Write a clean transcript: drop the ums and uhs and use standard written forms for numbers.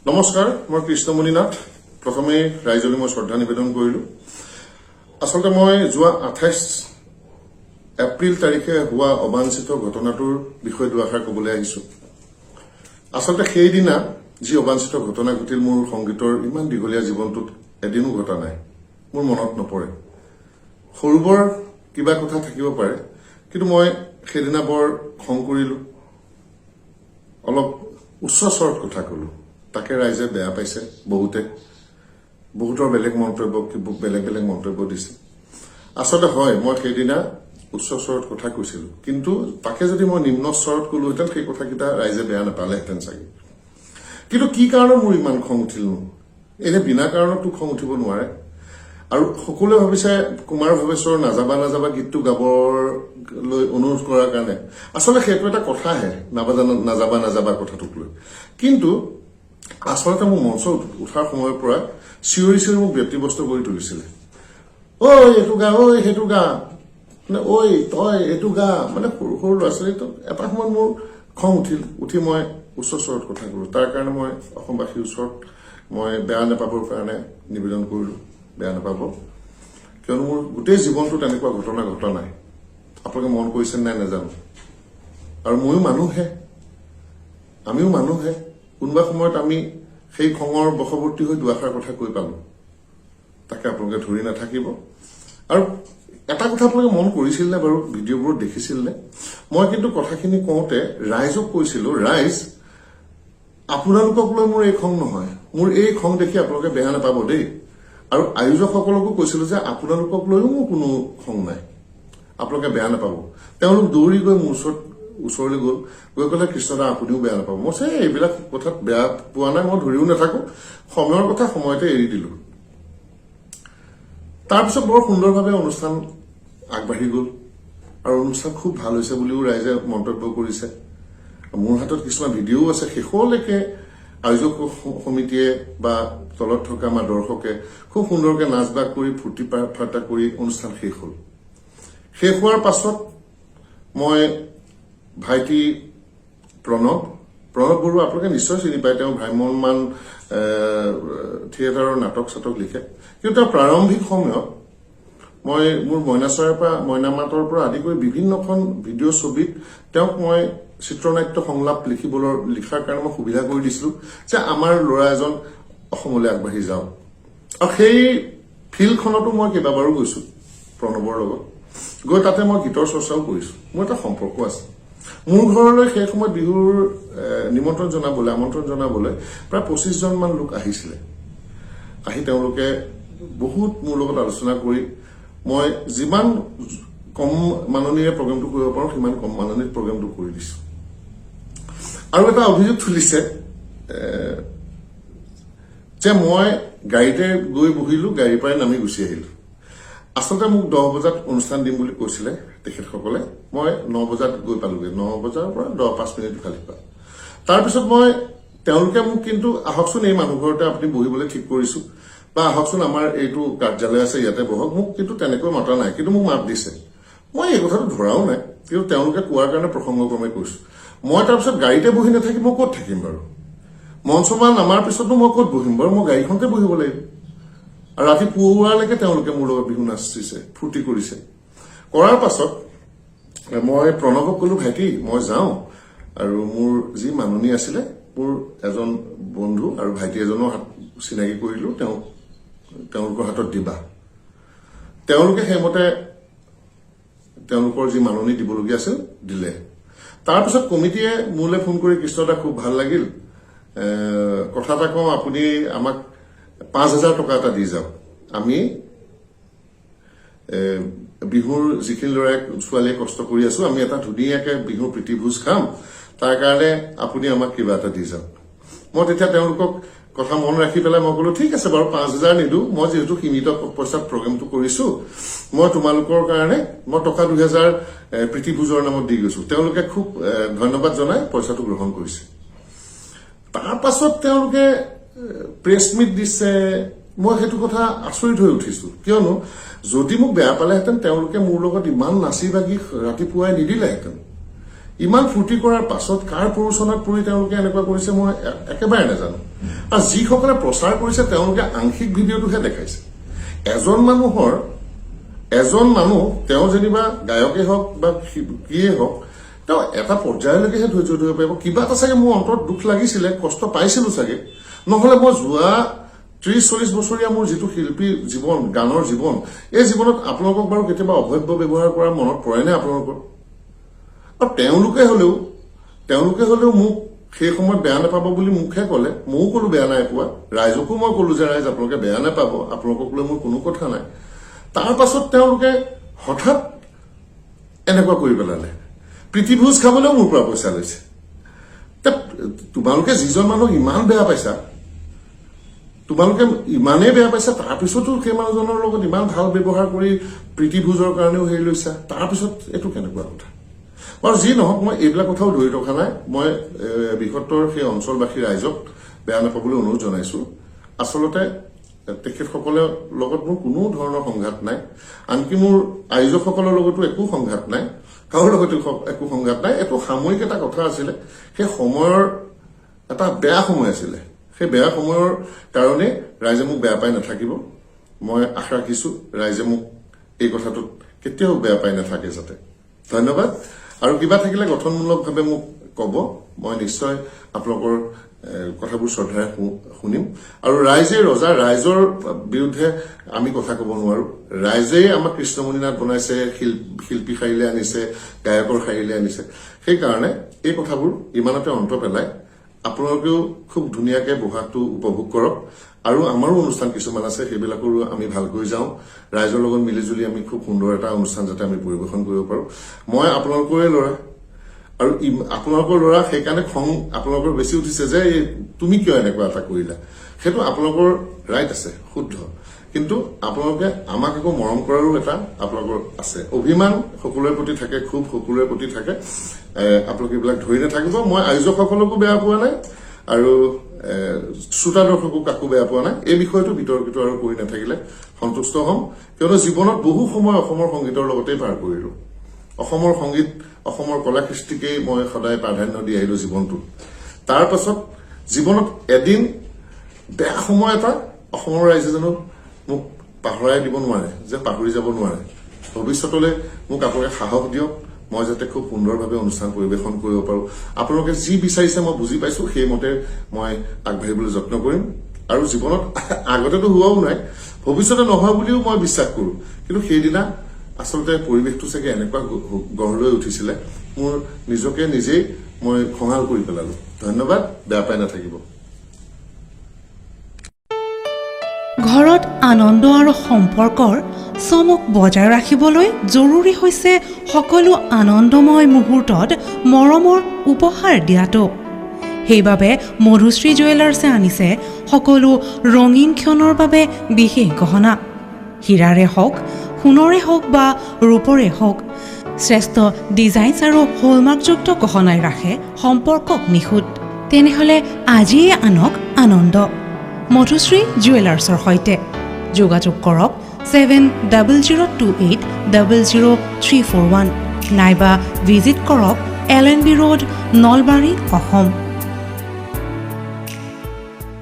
নমস্কাৰ, মই কৃষ্ণমণি নাথ। প্ৰথমে ৰাইজলৈ মই শ্ৰদ্ধা নিবেদন কৰিলো। আচলতে মই যোৱা 28 এপ্ৰিল তাৰিখে হোৱা অবাঞ্ছিত ঘটনাটোৰ বিষয়ে দুআষাৰ ক'বলৈ আহিছো। আচলতে সেইদিনা যি অবাঞ্ছিত ঘটনা ঘটিল, মোৰ সংগীতৰ ইমান দীঘলীয়া জীৱনটোত এদিনো ঘটা নাই, মোৰ মনত নপৰে। সৰু বৰ কিবা কথা থাকিব পাৰে, কিন্তু মই সেইদিনা বৰ খং কৰিলো, অলপ উচ্চ স্বৰত কথা কলো। তাকে ৰাইজে বেয়া পাইছে, বহুতৰ বেলেগ মন্তব্য দিছে। আচলতে হয়, মই সেইদিনা উচ্চ স্বৰত কথা কৈছিলো, কিন্তু তাকে যদি মই নিম্ন স্বৰত কলোহেঁতেন সেই কথাকেইটা ৰাইজে বেয়া নাপালেহেঁতেন চাগে। কিন্তু কি কাৰণত মোৰ ইমান খং উঠিলনো? এনে বিনা কাৰণতো খং উঠিব নোৱাৰে। আৰু সকলোৱে ভাবিছে কুমাৰ ভৱেশ্বৰ নাযাবা গীতটো গাবলৈ অনুৰোধ কৰাৰ কাৰণে। আচলতে সেইটো এটা কথাহে, নাযাবা কথাটোক লৈ। কিন্তু আচলতে মোৰ মঞ্চ উঠাৰ সময়ৰ পৰা চিঞৰি মোক ব্যক্তিব্যস্ত কৰি তুলিছিলে। ঐ এইটো গা, ঐ সেইটো গা, মানে ঐ তই এইটো গা, মানে সৰু সৰু ল'ৰা ছোৱালী। এটা সময়ত মোৰ খং উঠি মই উচ্চ স্বৰত কথা কলো। তাৰ কাৰণে মই অসমবাসীৰ ওচৰত মই বেয়া নাপাবৰ কাৰণে নিবেদন কৰিলো, বেয়া নাপাব। কিয়নো মোৰ গোটেই জীৱনটোত এনেকুৱা ঘটনা ঘটা নাই। আপোনালোকে মন কৰিছে নাই নাজানো। আৰু ময়ো মানুহে, আমিও মানুহে। কোনোবা সময়ত আমি সেই খঙৰ বশৱৰ্তী হৈ দুআষাৰ কথা কৈ পালো, তাকে আপোনালোকে ধৰি নাথাকিব। আৰু এটা কথা আপোনালোকে মন কৰিছিল নে বাৰু, ভিডিঅ'বোৰত দেখিছিল নে? মই কিন্তু কথাখিনি কওঁতে ৰাইজক কৈছিলো, ৰাইজ আপোনালোকক লৈ মোৰ এই খং নহয়, মোৰ এই খং দেখি আপোনালোকে বেয়া নাপাব দেই। আৰু আয়োজকসকলকো কৈছিলো যে আপোনালোকক লৈও মোৰ কোনো খং নাই, আপোনালোকে বেয়া নাপাব। তেওঁলোক দৌৰি গৈ মোৰ ওচৰলৈ গৈ ক'লে, কৃষ্ণদা আপুনিও বেয়া নাপাব। মই এইবিলাক কথাত বেয়া পোৱা নাই, মই ধৰিও নাথাকো। সময়ৰ কথা সময়তে এৰি দিলো। তাৰপিছত বৰ সুন্দৰভাৱে অনুষ্ঠান আগবাঢ়ি গল, আৰু অনুষ্ঠান খুব ভাল হৈছে বুলিও ৰাইজে মন্তব্য কৰিছে। মোৰ হাতত কিছুমান ভিডিঅ'ও আছে। শেষলৈকে আয়োজক সমিতিয়ে বা তলত থকা আমাৰ দৰ্শকে খুব সুন্দৰকে নাচ বাগ কৰি ফূৰ্তি ফাৰ্তা কৰি অনুষ্ঠান শেষ হল। শেষ হোৱাৰ পাছত মই ভাইটি প্ৰণৱ বৰুৱা, আপোনালোকে নিশ্চয় চিনি পায়, তেওঁ ভ্ৰাম্যমান থিয়েটাৰৰ নাটক চাটক লিখে। কিন্তু তাৰ প্ৰাৰম্ভিক সময়ত মই মোৰ মইনামাতৰ পৰা আদি কৰি বিভিন্নখন ভিডিঅ' ছবিত তেওঁক মই চিত্ৰনাট্য সংলাপ লিখাৰ কাৰণে মই সুবিধা কৰি দিছিলো যে আমাৰ ল'ৰা এজন অসমলৈ আগবাঢ়ি যাওক। আৰু সেই ফিল্ডখনতো মই কেইবাবাৰো গৈছো প্ৰণৱৰ লগত, গৈ তাতে মই গীতৰ চৰ্চাও কৰিছো। মোৰ এটা সম্পৰ্ক আছে। মোৰ ঘৰলৈ সেই সময়ত বিহুৰ আমন্ত্ৰণ জনাবলৈ প্ৰায় 25জন মান লোক আহিছিলে। আহি তেওঁলোকে বহুত মোৰ লগত আলোচনা কৰি মই যিমান কম মাননীৰে প্ৰগ্ৰেমটো কৰিব পাৰো সিমান কম মাননীত প্ৰগ্ৰেমটো কৰি দিছো। আৰু এটা অভিযোগ তুলিছে যে মই গাড়ীতে গৈ বহিলো, গাড়ীৰ পৰাই নামি গুচি আহিলো। আচলতে মোক 10 বজাত অনুষ্ঠান দিম বুলি কৈছিলে তেখেতসকলে। মই 9 বজাত গৈ পালোগৈ, 9 বজাৰ পৰা 10-5 মিনিট খালি পালো। তাৰপিছত তেওঁলোকে মোক কিন্তু আহকচোন এই মানুহ ঘৰতে আপুনি বহিবলৈ ঠিক কৰিছো, বা আহকচোন আমাৰ এইটো কাৰ্যালয় আছে ইয়াতে বহক, মোক কিন্তু তেনেকৈ মতা নাই। কিন্তু মোক মাত দিছে। মই এই কথাটো ধৰাও নাই, কিন্তু তেওঁলোকে কোৱাৰ কাৰণে প্ৰসংগক্ৰমে কৈছো। মই তাৰপিছত গাড়ীতে বহি নাথাকি মই ক'ত থাকিম বাৰু? মঞ্চমান নামাৰ পিছতো মই ক'ত বহিম বাৰু? মই গাড়ীখনতে বহিব লাগিব। আৰু ৰাতি পুৱালৈকে তেওঁলোকে মোৰ লগত বিহু নাচিছে, ফূৰ্তি কৰিছে। কৰাৰ পাছত মই প্ৰণৱক কলো, ভাইটি মই যাওঁ, আৰু মোৰ যি মাননী আছিলে মোৰ এজন বন্ধু আৰু ভাইটি এজনৰ চিনাকি কৰিলো, তেওঁলোকৰ হাতত দিবা। তেওঁলোকে সেইমতে তেওঁলোকৰ যি মাননী দিবলগীয়া আছিল দিলে। তাৰপিছত কমিটিয়ে মোলৈ ফোন কৰি, কৃষ্ণদা খুব ভাল লাগিল, কথা এটা কওঁ, আপুনি আমাক 5,000 টকা এটা দি যাওক। আমি বিহুৰ যিখিনি ল'ৰাই ছোৱালীয়ে কষ্ট কৰি আছো, আমি এটা ধুনীয়াকে বিহুৰ প্ৰীতিভোজ খাম, তাৰ কাৰণে আপুনি আমাক কিবা এটা দি যাওক। মই তেতিয়া তেওঁলোকক কথা মন ৰাখি পেলাই মই কলো, ঠিক আছে বাৰু 5,000 নিদো, মই যিহেতু সীমিত পইচাত প্ৰগ্ৰেমটো কৰিছো, মই তোমালোকৰ কাৰণে মই টকা 2,000 প্ৰীতিভোজৰ নামত দি গৈছো। তেওঁলোকে খুব ধন্যবাদ জনাই পইচাটো গ্ৰহণ কৰিছে। তাৰ পাছত তেওঁলোকে প্ৰেছ মিট দিছে। মই সেইটো কথা আচৰিত হৈ উঠিছো, কিয়নো যদি মোক বেয়া পালেহেঁতেন তেওঁলোকে মোৰ লগত ইমান নাচি বাগি ৰাতিপুৱাই নিদিলেহেঁতেন। ইমান ফূৰ্তি কৰাৰ পাছত কাৰ প্ৰৰোচনাত পৰি তেওঁলোকে এনেকুৱা কৰিছে মই একেবাৰে নাজানো আৰু যিসকলে প্ৰচাৰ কৰিছে তেওঁলোকে আংশিক ভিডিঅ'টোহে দেখাইছে এজন মানুহ তেওঁ যেনিবা গায়কে হওক বা কিয়ে হওক তেওঁ এটা পৰ্যায়লৈকেহে ধৈৰ্য ধৰিব পাৰিব কিবা এটা চাগে মোৰ অন্তৰত দুখ লাগিছিলে কষ্ট পাইছিলো চাগে নহলে মই যোৱা 30-40 বছৰীয়া মোৰ যিটো শিল্পী জীৱন গানৰ জীৱন এই জীৱনত আপোনালোকক বাৰু কেতিয়াবা অভব্য ব্যৱহাৰ কৰাৰ মনত পৰে নে আপোনালোকৰ আৰু তেওঁলোকে হলেও মোক সেই সময়ত বেয়া নাপাব বুলি মুখে ক'লে ময়ো ক'লো বেয়া নাই পোৱা ৰাইজকো মই ক'লো যে ৰাইজ আপোনালোকে বেয়া নাপাব আপোনালোকক লৈ মোৰ কোনো কথা নাই তাৰ পাছত তেওঁলোকে হঠাৎ এনেকুৱা কৰি পেলালে প্ৰীতিভোজ খাবলৈও মোৰ পৰা পইচা লৈছে তোমালোকে যিজন মানুহক ইমান বেয়া পাইছা তোমালোকে ইমানেই বেয়া পাইছা তাৰপিছতো সেই মানুহজনৰ লগত ইমান ভাল ব্যৱহাৰ কৰি প্ৰীতিভোজৰ কাৰণেও হেৰি লৈছা তাৰপিছত এইটো কেনেকুৱা কথা আৰু যি নহওক মই এইবিলাক কথাও ধৰি ৰখা নাই মই বৃহত্তৰ সেই অঞ্চলবাসী ৰাইজক বেয়া নাপাবলৈ অনুৰোধ জনাইছো আচলতে তেখেতসকলৰ লগত মোৰ কোনো ধৰণৰ সংঘাত নাই আনকি মোৰ আয়োজকসকলৰ লগতো একো সংঘাত নাই কাৰো লগতো একো সংঘাত নাই এইটো সাময়িক এটা কথা আছিলে সেই সময়ৰ এটা বেয়া সময় আছিলে সেই বেয়া সময়ৰ কাৰণে ৰাইজে মোক বেয়া পাই নাথাকিব মই আশা ৰাখিছো ৰাইজে মোক এই কথাটোত কেতিয়াও বেয়া পাই নাথাকে যাতে ধন্যবাদ আৰু কিবা থাকিলে গঠনমূলকভাৱে মোক ক'ব মই নিশ্চয় আপোনালোকৰ কথাবোৰ শ্ৰদ্ধাৰে শুনিম আৰু ৰাইজে ৰজা ৰাইজৰ বিৰুদ্ধে আমি কথা ক'ব নোৱাৰো ৰাইজে আমাক কৃষ্ণমণি নাথ বনাইছে শিল্পী শাৰীলে আনিছে গায়কৰ শাৰীলে আনিছে সেইকাৰণে এই কথাবোৰ ইমানতে অন্ত পেলাই আপোনালোকেও খুব ধুনীয়াকে বহাটো উপভোগ কৰক আৰু আমাৰো অনুষ্ঠান কিছুমান আছে সেইবিলাকৰো আমি ভালকৈ যাওঁ ৰাইজৰ লগত মিলিজুলি আমি খুব সুন্দৰ এটা অনুষ্ঠান যাতে আমি পৰিৱেশন কৰিব পাৰো মই আপোনালোকৰে ল'ৰা আৰু আপোনালোকৰ ল'ৰা সেইকাৰণে খং আপোনালোকৰ বেছি উঠিছে যে তুমি কিয় এনেকুৱা এটা কৰিলা সেইটো আপোনালোকৰ ৰাইট আছে শুদ্ধ কিন্তু আপোনালোকে আমাক একো মৰম কৰাৰো এটা আপোনালোকৰ আছে অভিমান সকলোৰে প্ৰতি থাকে খুব সকলোৰে প্ৰতি থাকে আপোনালোকে এইবিলাক ধৰি নাথাকিব মই আয়োজকসকলকো বেয়া পোৱা নাই আৰু শ্ৰোতা দৰ্শকো কাকো বেয়া পোৱা নাই এই বিষয়টো বিতৰ্কিত আৰু কৰি নাথাকিলে সন্তুষ্ট হ'ম কিয়নো জীৱনত বহু সময় অসমৰ সংগীতৰ লগতেই পাৰ কৰিলো অসমৰ সংগীত অসমৰ কলা কৃষ্টিকেই মই সদায় প্ৰাধান্য দি আহিলো জীৱনটোত তাৰ পাছত জীৱনত এদিন বেয়া সময় এটা অসমৰ ৰাইজে জানো মোক পাহৰাই দিব নোৱাৰে যে পাহৰি যাব নোৱাৰে ভৱিষ্যতলৈ মোক আপোনালোকে সাহস দিয়ক মই যাতে খুব সুন্দৰভাৱে অনুষ্ঠান পৰিৱেশন কৰিব পাৰো আপোনালোকে যি বিচাৰিছে মই বুজি পাইছো সেইমতে মই আগবাঢ়িবলৈ যত্ন কৰিম আৰু জীৱনত আগতেতো হোৱাও নাই ভৱিষ্যতে নহয় বুলিও মই বিশ্বাস কৰো কিন্তু সেইদিনা আচলতে পৰিৱেশটো চাগে এনেকুৱা গঢ় লৈ উঠিছিলে মোৰ নিজকে নিজেই মই খঙাল কৰি পেলালো ধন্যবাদ বেয়া পাই নাথাকিব ঘৰত আনন্দ আৰু সম্পৰ্কৰ চমক বজাই ৰাখিবলৈ জৰুৰী হৈছে সকলো আনন্দময় মুহূৰ্তত মৰমৰ উপহাৰ দিয়াটো সেইবাবে মধুশ্ৰী জুৱেলাৰ্ছে আনিছে সকলো ৰঙীন ক্ষণৰ বাবে বিশেষ গহনা হীৰাৰে হওক সোণৰে হওক বা ৰূপৰে হওক শ্ৰেষ্ঠ ডিজাইনছ আৰু হলমাৰ্কযুক্ত গহনাই ৰাখে সম্পৰ্কক নিখুঁত তেনেহ'লে আজিয়ে আনক আনন্দ মধুশ্ৰী জুৱেলাৰ্ছৰ সৈতে যোগাযোগ কৰক 7002800341 নাইবা ভিজিট কৰক LNB ৰোড নলবাৰী অসম